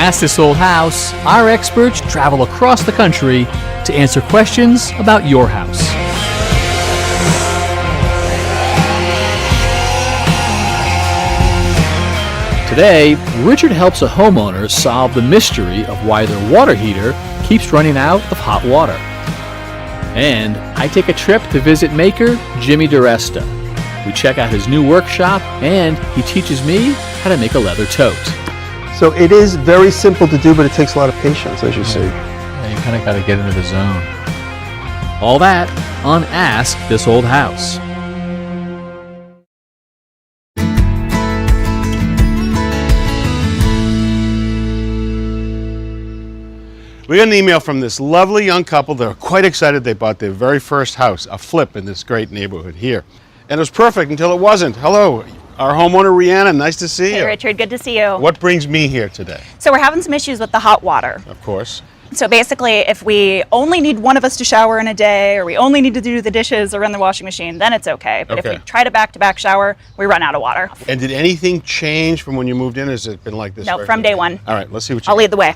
Ask This Old House, our experts travel across the country to answer questions about your house. Today, Richard helps a homeowner solve the mystery of why their water heater keeps running out of hot water. And I take a trip to visit maker Jimmy DiResta. We check out his new workshop, and he teaches me how to make a leather tote. So it is very simple to do, but it takes a lot of patience, as you see. Yeah, you kind of got to get into the zone. All that on Ask This Old House. We got an email from this lovely young couple. They're quite excited. They bought their very first house, a flip in this great neighborhood here. And it was perfect until it wasn't. Hello, our homeowner, Rihanna. Nice to see you. Hey, Richard. Good to see you. What brings me here today? So we're having some issues with the hot water. Of course. So basically, if we only need one of us to shower in a day, or we only need to do the dishes or run the washing machine, then it's okay. But if we try to back-to-back shower, we run out of water. And did anything change from when you moved in, or has it been like this? No, from day one. All right, let's see what you I'll lead the way.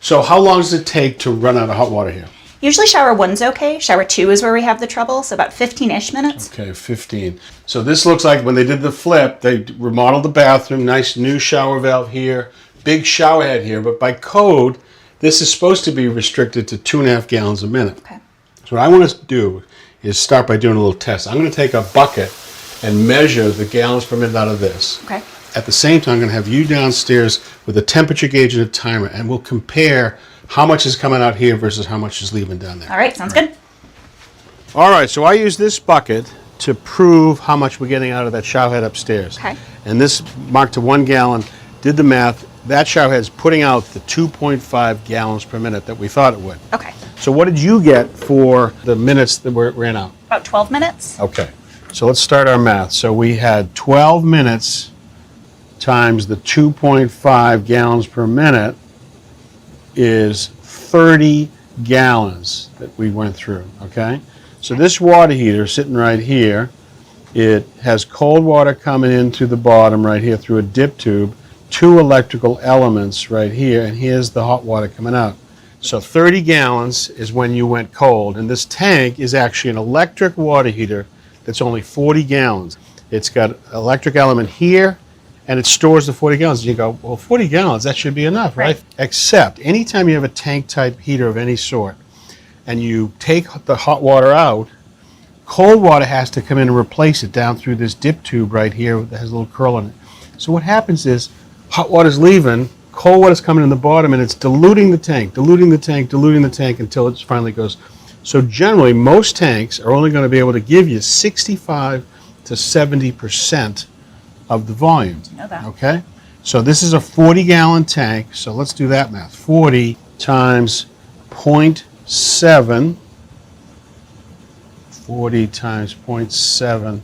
So how long does it take to run out of hot water here? Usually shower one's okay. Shower two is where we have the trouble, so about 15-ish minutes. Okay, 15. So this looks like when they did the flip, they remodeled the bathroom, nice new shower valve here, big shower head here, but by code, this is supposed to be restricted to 2.5 gallons a minute. Okay. So what I want to do is start by doing a little test. I'm going to take a bucket and measure the gallons per minute out of this. Okay. At the same time, I'm going to have you downstairs with a temperature gauge and a timer, and we'll compare how much is coming out here versus how much is leaving down there. All right, sounds good. All right, so I use this bucket to prove how much we're getting out of that shower head upstairs. Okay. And this marked to 1 gallon, did the math. That shower head's putting out the 2.5 gallons per minute that we thought it would. Okay. So what did you get for the minutes that ran out? About 12 minutes. Okay, so let's start our math. So we had 12 minutes times the 2.5 gallons per minute is 30 gallons that we went through, okay? So this water heater sitting right here, it has cold water coming in through the bottom right here through a dip tube, 2 electrical elements right here, and here's the hot water coming out. So 30 gallons is when you went cold, and this tank is actually an electric water heater that's only 40 gallons. It's got an electric element here, and it stores the 40 gallons. You go, well, 40 gallons, that should be enough, right? Except anytime you have a tank-type heater of any sort, and you take the hot water out, cold water has to come in and replace it down through this dip tube right here that has a little curl in it. So what happens is, hot water's leaving, cold water's coming in the bottom, and it's diluting the tank until it finally goes. So generally, most tanks are only going to be able to give you 65 to 70% of the volume. Know that. Okay? So this is a 40-gallon tank, so let's do that math. 40 times 0.7, 40 times 0.7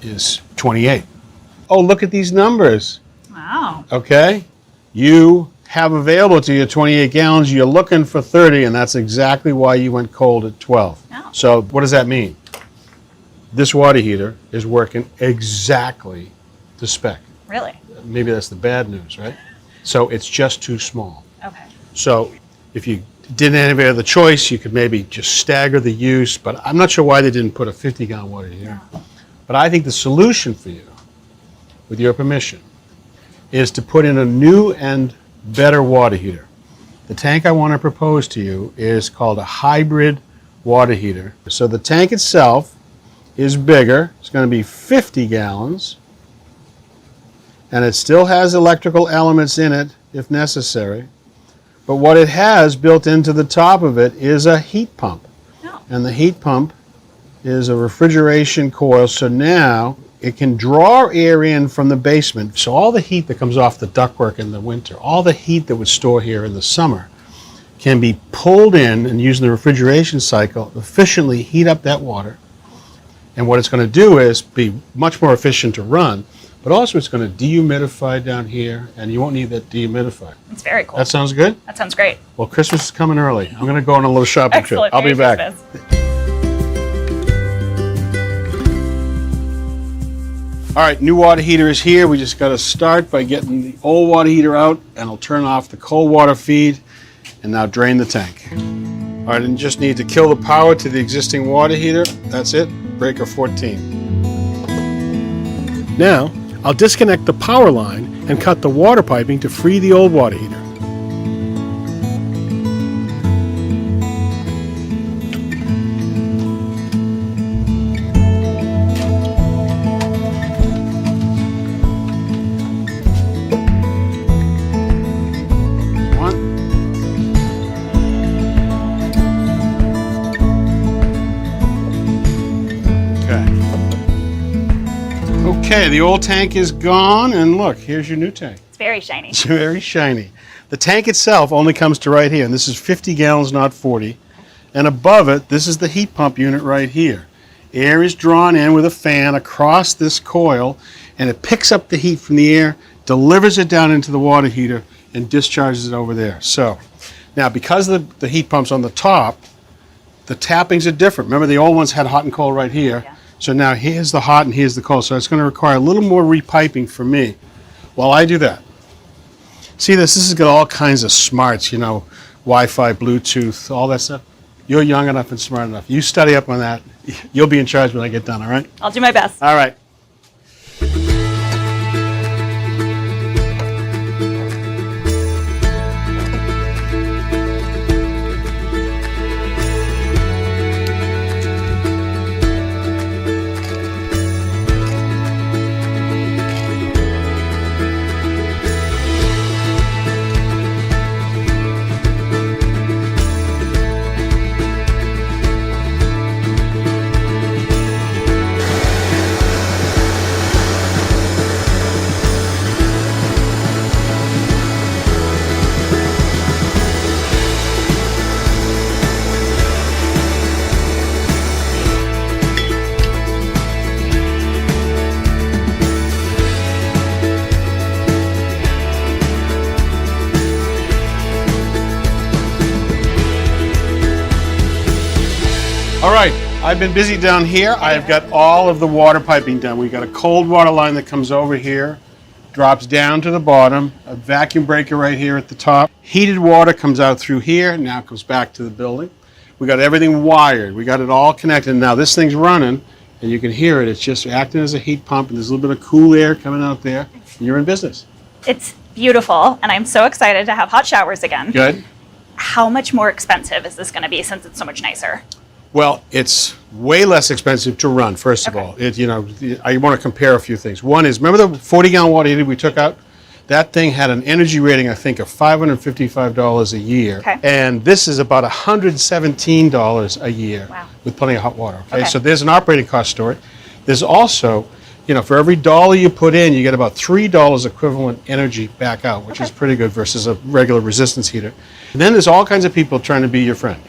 is 28. Oh, look at these numbers. Wow. Okay? You have available to you 28 gallons, you're looking for 30, and that's exactly why you went cold at 12. Oh. So what does that mean? This water heater is working exactly to spec. Really? Maybe that's the bad news, right? So it's just too small. Okay. So if you didn't have any other choice, you could maybe just stagger the use, but I'm not sure why they didn't put a 50-gallon water heater. No. But I think the solution for you, with your permission, is to put in a new and better water heater. The tank I want to propose to you is called a hybrid water heater. So the tank itself is bigger. It's going to be 50 gallons, and it still has electrical elements in it if necessary. But what it has built into the top of it is a heat pump. Oh. And the heat pump is a refrigeration coil, so now it can draw air in from the basement. So all the heat that comes off the ductwork in the winter, all the heat that would store here in the summer, can be pulled in and using the refrigeration cycle efficiently heat up that water. And what it's going to do is be much more efficient to run, but also it's going to dehumidify down here, and you won't need that dehumidifier. It's very cool. That sounds good? That sounds great. Well, Christmas is coming early. I'm going to go on a little shopping trip. Excellent. I'll be Merry back. Christmas. All right, new water heater is here. We just got to start by getting the old water heater out, and I'll turn off the cold water feed and now drain the tank. All right, and just need to kill the power to the existing water heater. That's it, breaker 14. Now, I'll disconnect the power line and cut the water piping to free the old water heater. Okay, the old tank is gone, and look, here's your new tank. It's very shiny. It's very shiny. The tank itself only comes to right here, and this is 50 gallons, not 40. And above it, this is the heat pump unit right here. Air is drawn in with a fan across this coil, and it picks up the heat from the air, delivers it down into the water heater, and discharges it over there. So, now because the heat pump's on the top, the tappings are different. Remember, the old ones had hot and cold right here. Yeah. So now here's the hot and here's the cold. So it's going to require a little more repiping for me while I do that. See this? This has got all kinds of smarts, you know, Wi-Fi, Bluetooth, all that stuff. You're young enough and smart enough. You study up on that. You'll be in charge when I get done, all right? I'll do my best. All right. All right, I've been busy down here. I've got all of the water piping done. We've got a cold water line that comes over here, drops down to the bottom, a vacuum breaker right here at the top. Heated water comes out through here, now it goes back to the building. We got everything wired. We got it all connected. Now this thing's running, and you can hear it. It's just acting as a heat pump, and there's a little bit of cool air coming out there, and you're in business. It's beautiful, and I'm so excited to have hot showers again. Good. How much more expensive is this going to be since it's so much nicer? Well, it's way less expensive to run, first of all. You know, I want to compare a few things. One is, remember the 40-gallon water heater we took out? That thing had an energy rating, I think, of $555 a year. Okay. And this is about $117 a year. Wow. With plenty of hot water. Okay. So there's an operating cost story. There's also, you know, for every dollar you put in, you get about $3 equivalent energy back out, which is pretty good versus a regular resistance heater. And then there's all kinds of people trying to be your friend.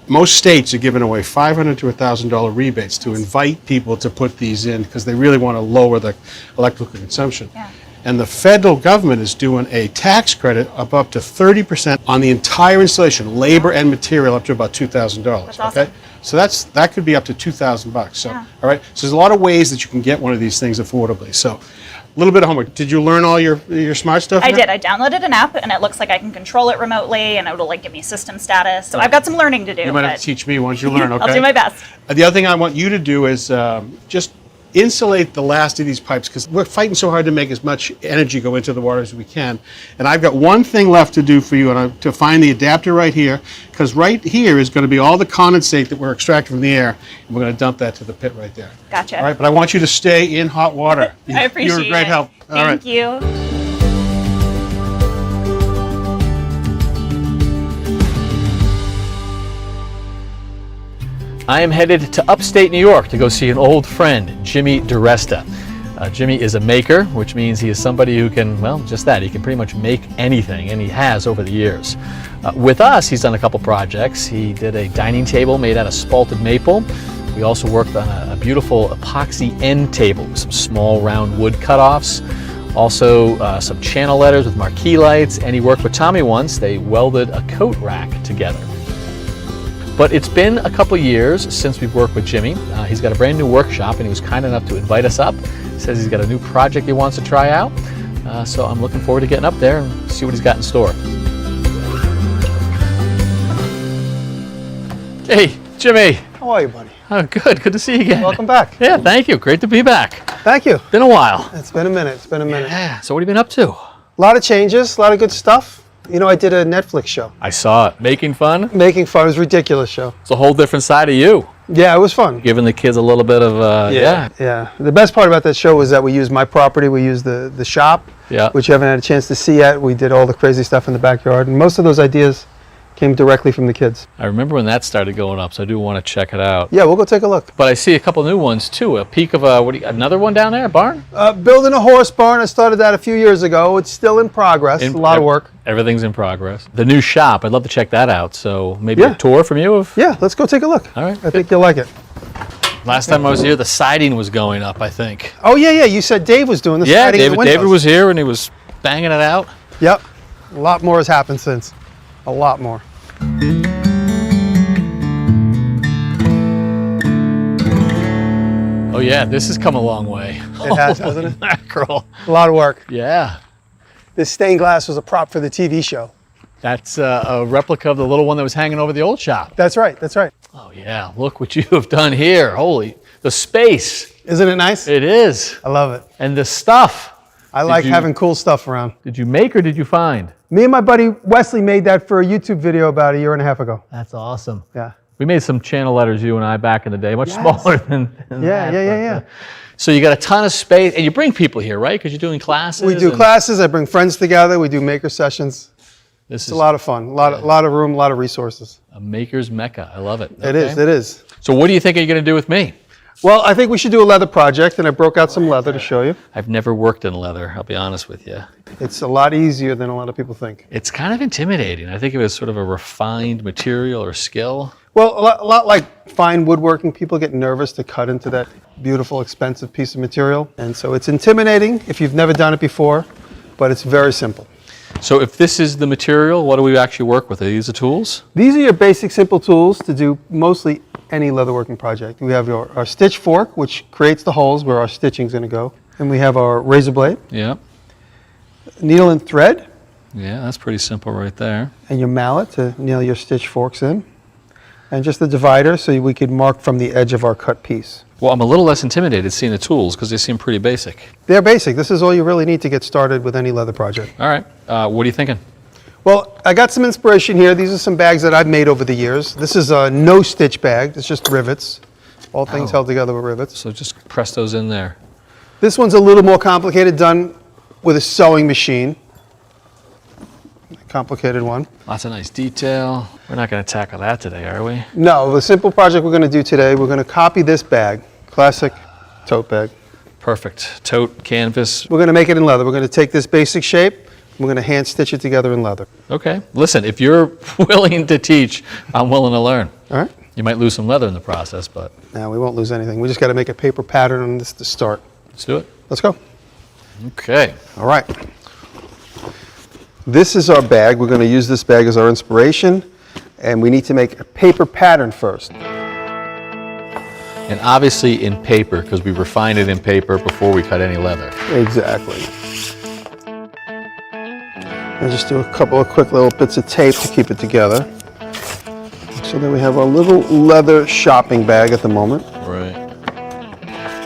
Most states are giving away $500 to $1,000 rebates to invite people to put these in because they really want to lower the electrical consumption. Yeah. And the federal government is doing a tax credit of up to 30% on the entire installation, labor and material, up to about $2,000. That's awesome. Okay, so that could be up to $2,000. So Yeah. all right, so there's a lot of ways that you can get one of these things affordably. So a little bit of homework. Did you learn all your smart stuff? I now? did. I downloaded an app, and it looks like I can control it remotely, and it'll like give me system status. So I've got some learning to do. You might have but to teach me once you learn. Okay. I'll do my best. The other thing I want you to do is just insulate the last of these pipes because we're fighting so hard to make as much energy go into the water as we can. And I've got one thing left to do for you, and to find the adapter right here, because right here is going to be all the condensate that we're extracting from the air, and we're going to dump that to the pit right there. Gotcha. All right, but I want you to stay in hot water. I appreciate it. You're a great help. All right. Thank you. I am headed to upstate New York to go see an old friend, Jimmy DiResta. Jimmy is a maker, which means he is somebody who can, well, just that. He can pretty much make anything, and he has over the years. With us, he's done a couple projects. He did a dining table made out of spalted maple. We also worked on a beautiful epoxy end table with some small round wood cutoffs. Also some channel letters with marquee lights, and he worked with Tommy once. They welded a coat rack together. But it's been a couple years since we've worked with Jimmy. He's got a brand new workshop and he was kind enough to invite us up. He says he's got a new project he wants to try out. So I'm looking forward to getting up there and see what he's got in store. Hey, Jimmy. How are you, buddy? Oh, good. Good to see you again. Welcome back. Yeah, thank you. Great to be back. Thank you. Been a while. It's been a minute. It's been a minute. Yeah. So what have you been up to? A lot of changes, a lot of good stuff. You know, I did a Netflix show. I saw it. Making fun. Making fun. It was a ridiculous show. It's a whole different side of you. Yeah, it was fun. Giving the kids a little bit of, Yeah. The best part about that show was that we used my property. We used the shop, Yeah. which you haven't had a chance to see yet. We did all the crazy stuff in the backyard. And most of those ideas came directly from the kids. I remember when that started going up, so I do want to check it out. Yeah, we'll go take a look. But I see a couple new ones too. A peek of another one down there, a barn? Building a horse barn. I started that a few years ago. It's still in progress. A lot of work. Everything's in progress. The new shop, I'd love to check that out. So maybe Yeah. a tour from you of. Yeah, let's go take a look. All right. I think you'll like it. Last time I was here, the siding was going up, I think. Oh, yeah. You said Dave was doing the Yeah, siding in the David windows. was here and he was banging it out. Yep. A lot more has happened since. A lot more. Oh yeah, this has come a long way. It has, hasn't it? Mackerel. A lot of work. Yeah. This stained glass was a prop for the TV show. That's a replica of the little one that was hanging over the old shop. That's right. That's right. Oh yeah, look what you have done here. Holy, the space. Isn't it nice? It is. I love it. And the stuff. I like having cool stuff around. Did you make or did you find? Me and my buddy Wesley made that for a YouTube video about a year and a half ago. That's awesome. Yeah. We made some channel letters, you and I, back in the day, much smaller than Yeah, that. yeah. So you got a ton of space, and you bring people here, right? Because you're doing classes. We do and classes. I bring friends together. We do maker sessions. This It's is a lot of fun. A lot of room, a lot of resources. a maker's mecca. I love it. It is. It is. So what do you think you're going to do with me? Well, I think we should do a leather project, and I broke out some leather to show you. I've never worked in leather, I'll be honest with you. It's a lot easier than a lot of people think. It's kind of intimidating. I think of it as sort of a refined material or skill. Well, a lot like fine woodworking, people get nervous to cut into that beautiful, expensive piece of material. And so it's intimidating if you've never done it before, but it's very simple. So if this is the material, what do we actually work with? Are these the tools? These are your basic, simple tools to do mostly any leatherworking project. We have our stitch fork, which creates the holes where our stitching is going to go. And we have our razor blade, Yeah. needle and thread, Yeah, that's pretty simple right there. and your mallet to nail your stitch forks in. And just the divider so we could mark from the edge of our cut piece. Well, I'm a little less intimidated seeing the tools because they seem pretty basic. They're basic. This is all you really need to get started with any leather project. All right. What are you thinking? Well, I got some inspiration here. These are some bags that I've made over the years. This is a no-stitch bag. It's just rivets. All things held together with rivets. So just press those in there. This one's a little more complicated, done with a sewing machine. Complicated one. Lots of nice detail. We're not going to tackle that today, are we? No, the simple project we're going to do today, we're going to copy this bag. Classic tote bag. Perfect. Tote, canvas. We're going to make it in leather. We're going to take this basic shape. We're going to hand stitch it together in leather. Okay. Listen, if you're willing to teach, I'm willing to learn. All right? You might lose some leather in the process, but Now, we won't lose anything. We just got to make a paper pattern on this to start. let's do it. Let's go. Okay. All right. This is our bag. We're going to use this bag as our inspiration, and we need to make a paper pattern first. And obviously in paper, because we refined it in paper before we cut any leather. Exactly. And just do a couple of quick little bits of tape to keep it together. So then we have our little leather shopping bag at the moment. Right.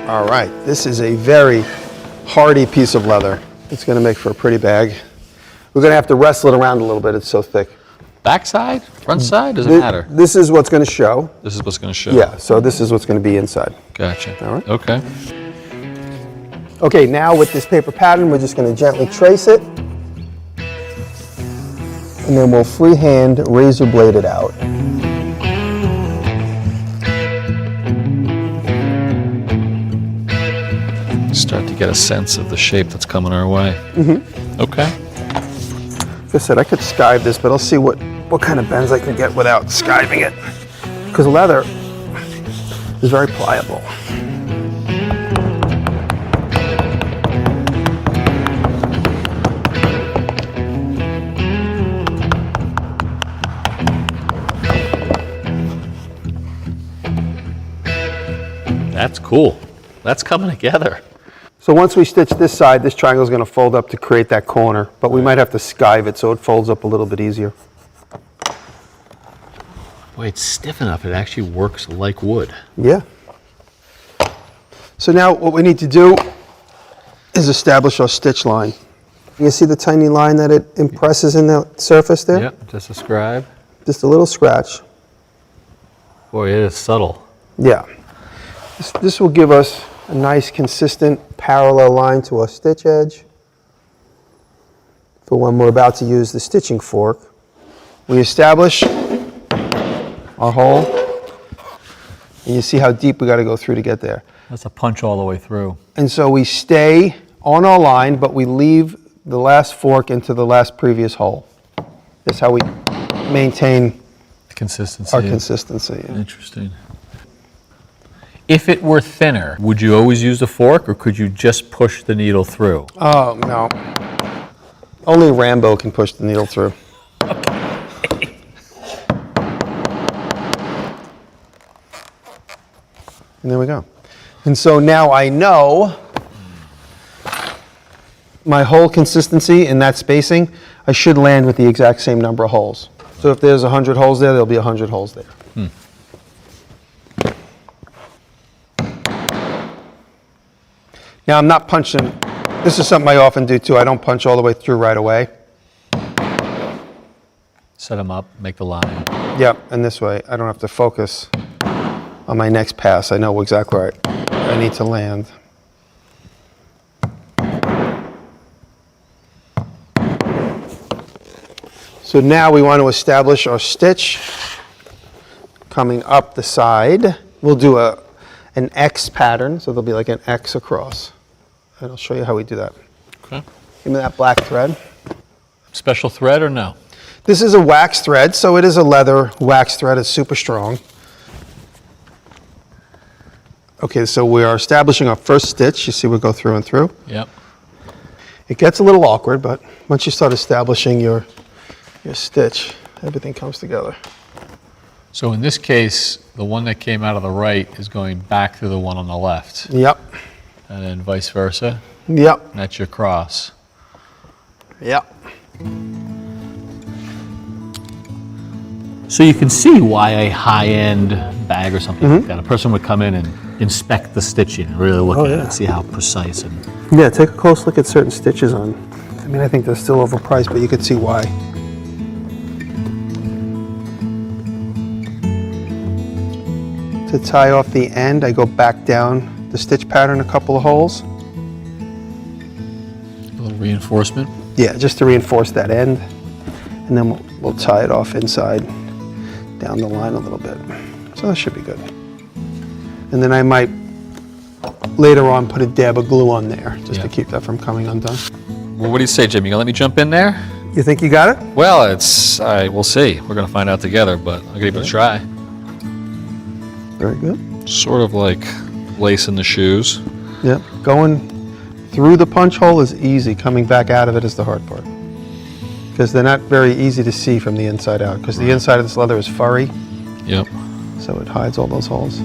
All right, this is a very hardy piece of leather. It's going to make for a pretty bag. We're going to have to wrestle it around a little bit. It's so thick. Back side? Front side? Doesn't matter. This is what's going to show. This is what's going to show. Yeah, so this is what's going to be inside. Gotcha. All right. Okay. Okay, now with this paper pattern, we're just going to gently trace it. And then we'll freehand razor blade it out. Start to get a sense of the shape that's coming our way. Mm-hmm. Okay. Like I said, I could skive this, but I'll see what kind of bends I can get without skiving it. Because leather is very pliable. That's cool. That's coming together. So once we stitch this side, this triangle is going to fold up to create that corner, but we might have to skive it so it folds up a little bit easier. Boy, it's stiff enough. It actually works like wood. Yeah. So now what we need to do is establish our stitch line. You see the tiny line that it impresses in the surface there? Yep, just a scribe. Just a little scratch. Boy, it is subtle. Yeah. This will give us a nice consistent parallel line to our stitch edge for when we're about to use the stitching fork. We establish our hole, and you see how deep we got to go through to get there. That's a punch all the way through. And so we stay on our line, but we leave the last fork into the last previous hole. That's how we maintain Consistency. our consistency. Interesting. If it were thinner, would you always use the fork, or could you just push the needle through? Oh, no. Only Rambo can push the needle through. And there we go. And so now I know my hole consistency and that spacing, I should land with the exact same number of holes. So if there's 100 holes there, there'll be 100 holes there. Now I'm not punching, this is something I often do too, I don't punch all the way through right away. Set them up, make the line. Yep, and this way I don't have to focus on my next pass. I know exactly where I need to land. So now we want to establish our stitch coming up the side. We'll do an X pattern, so there'll be like an X across. And I'll show you how we do that. Okay. Give me that black thread. Special thread or no? This is a wax thread, so it is a leather wax thread. It's super strong. Okay, so we are establishing our first stitch. You see we go through and through. Yep. It gets a little awkward, but once you start establishing your stitch, everything comes together. So in this case, the one that came out of the right is going back through the one on the left, Yep, and then vice versa. yep, And that's your cross. yep. So you can see why a high-end bag or something like that, a person would come in and inspect the stitching and really look at it, see how precise and... Yeah, take a close look at certain stitches on. I mean, I think they're still overpriced, but you could see why. To tie off the end, I go back down the stitch pattern a couple of holes. A little reinforcement. Yeah, just to reinforce that end. And then we'll tie it off inside, down the line a little bit. So that should be good. And then I might later on put a dab of glue on there, just to keep that from coming undone. Well, what do you say, Jim? You gonna let me jump in there? You think you got it? Well, we'll see. We're gonna find out together, but I'll give it a try. Very good. Sort of like lacing the shoes. Yep. Going through the punch hole is easy. Coming back out of it is the hard part. Because they're not very easy to see from the inside out. Because the inside of this leather is furry. Yep. So it hides all those holes.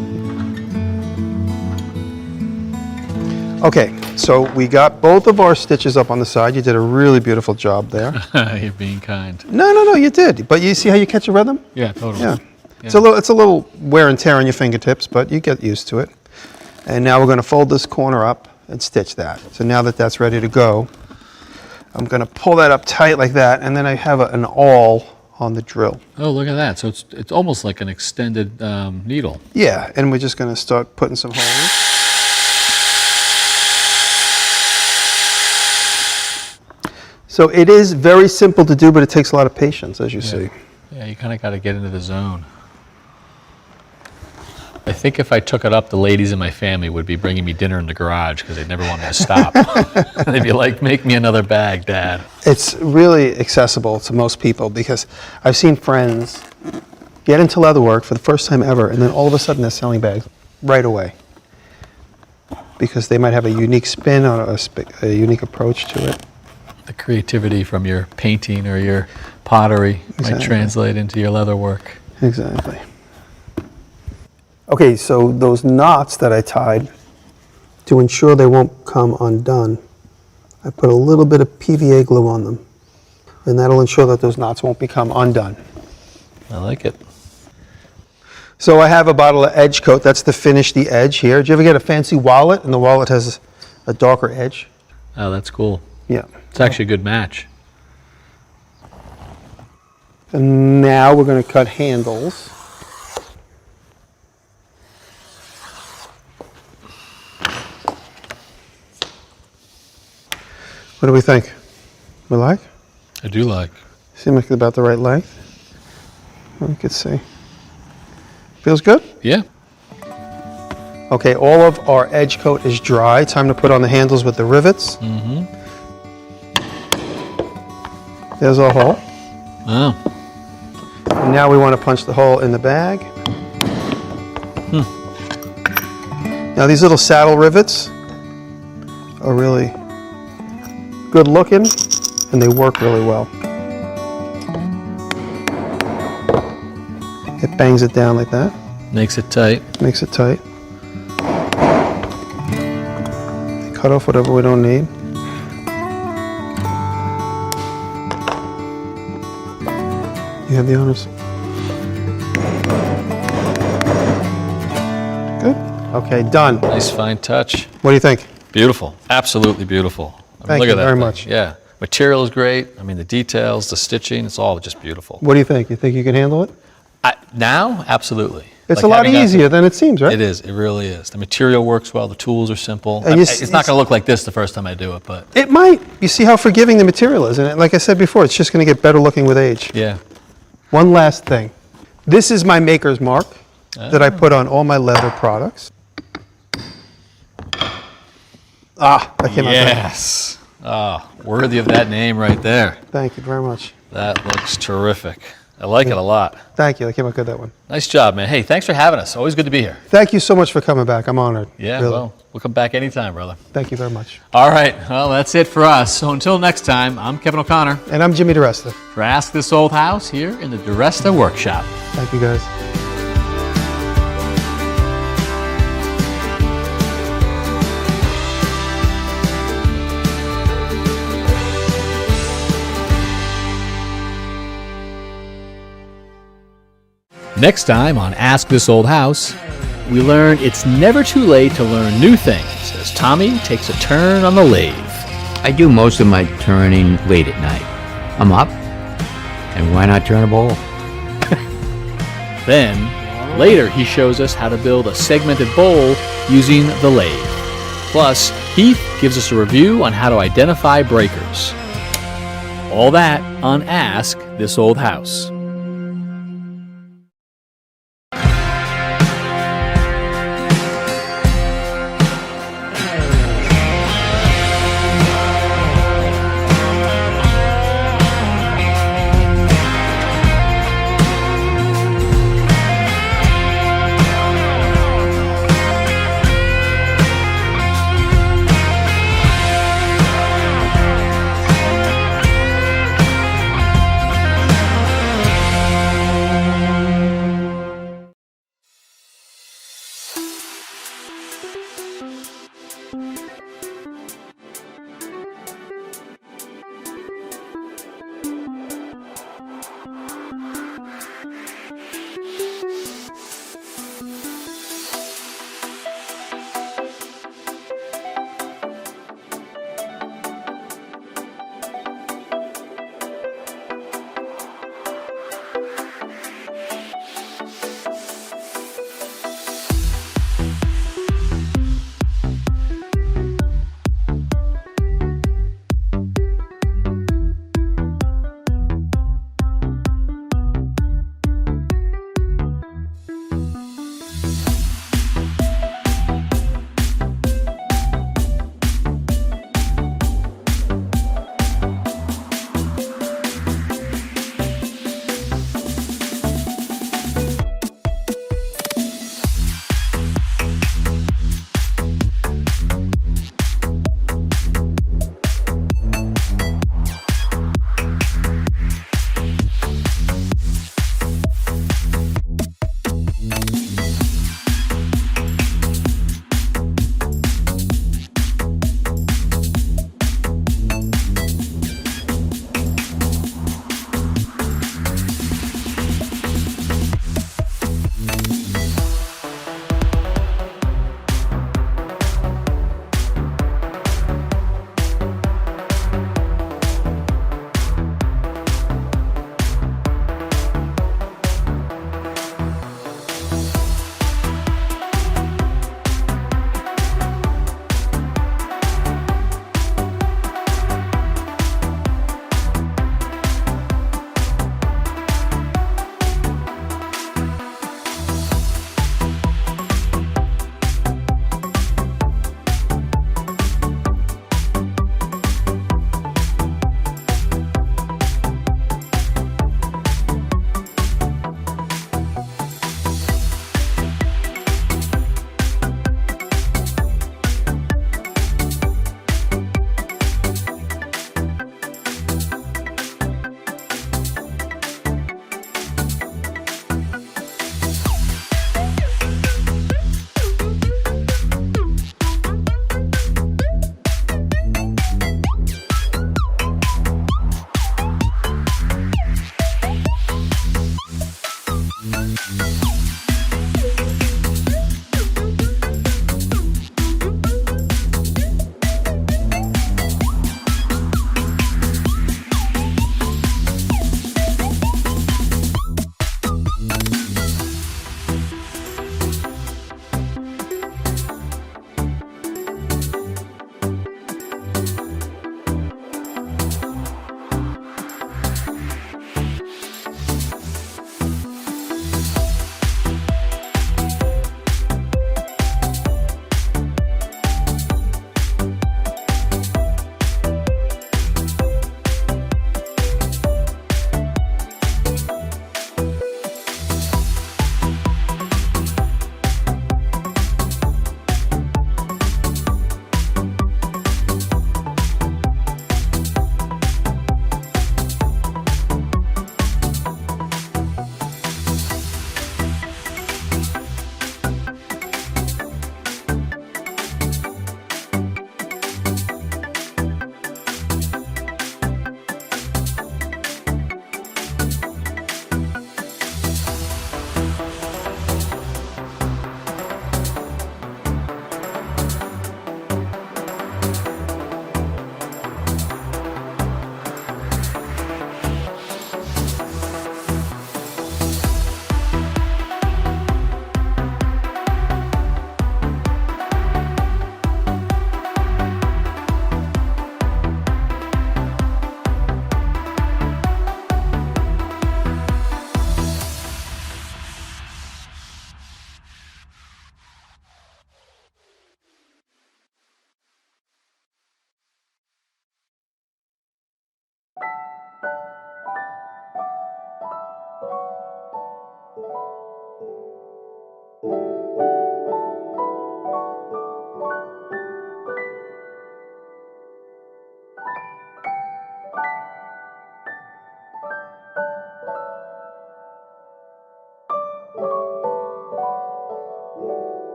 Okay, so we got both of our stitches up on the side. You did a really beautiful job there. You're being kind. No, you did. But you see how you catch a rhythm? Yeah, totally. Yeah. It's a little wear and tear on your fingertips, but you get used to it. And now we're going to fold this corner up and stitch that. So now that that's ready to go, I'm going to pull that up tight like that, and then I have an awl on the drill. Oh, look at that. So it's almost like an extended needle. Yeah, and we're just going to start putting some holes. So it is very simple to do, but it takes a lot of patience, as you see. Yeah, you kind of got to get into the zone. I think if I took it up, the ladies in my family would be bringing me dinner in the garage because they'd never want me to stop. They'd be like, make me another bag, Dad. It's really accessible to most people because I've seen friends get into leatherwork for the first time ever, and then all of a sudden they're selling bags right away because they might have a unique spin or a unique approach to it. The creativity from your painting or your pottery might translate into your leatherwork. Exactly. Okay, so those knots that I tied, to ensure they won't come undone, I put a little bit of PVA glue on them. And that'll ensure that those knots won't become undone. I like it. So I have a bottle of edge coat. That's to finish the edge here. Did you ever get a fancy wallet and the wallet has a darker edge? Oh, that's cool. Yeah. It's actually a good match. And now we're going to cut handles. What do we think? We like? I do like. Seems like about the right length. We could see. Feels good? Yeah. Okay, all of our edge coat is dry. Time to put on the handles with the rivets. Mm-hmm. There's our hole. Oh. And now we want to punch the hole in the bag. Now these little saddle rivets are really good looking and they work really well. It bangs it down like that. Makes it tight. Makes it tight. Cut off whatever we don't need. You have the honors. Good. Okay, done. Nice fine touch. What do you think? Beautiful. Absolutely beautiful. I mean, Thank look you at that very thing. much. Yeah. Material is great. I mean, the details, the stitching, it's all just beautiful. What do you think? You think you can handle it? Now, absolutely. It's Like a lot having got easier than it seems, right? It is. It really is. The material works well. The tools are simple. And It's not going to look like this the first time I do it, but It might. You see how forgiving the material is, and like I said before, it's just going to get better looking with age. yeah. One last thing. This is my maker's mark that I put on all my leather products. Ah, that came out great. Yes. Oh, worthy of that name right there. Thank you very much. That looks terrific. I like it a lot. Thank you. That came out good, that one. Nice job, man. Hey, thanks for having us. Always good to be here. Thank you so much for coming back. I'm honored. Yeah, Really. well, we'll come back anytime, brother. Thank you very much. All right. Well, that's it for us. So until next time, I'm Kevin O'Connor And I'm Jimmy DeResta. for Ask This Old House here in the DeResta Workshop. Thank you, guys. Next time on Ask This Old House, we learn it's never too late to learn new things as Tommy takes a turn on the lathe. I do most of my turning late at night. I'm up, and why not turn a bowl? Then, later he shows us how to build a segmented bowl using the lathe. Plus, Heath gives us a review on how to identify breakers. All that on Ask This Old House.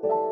you.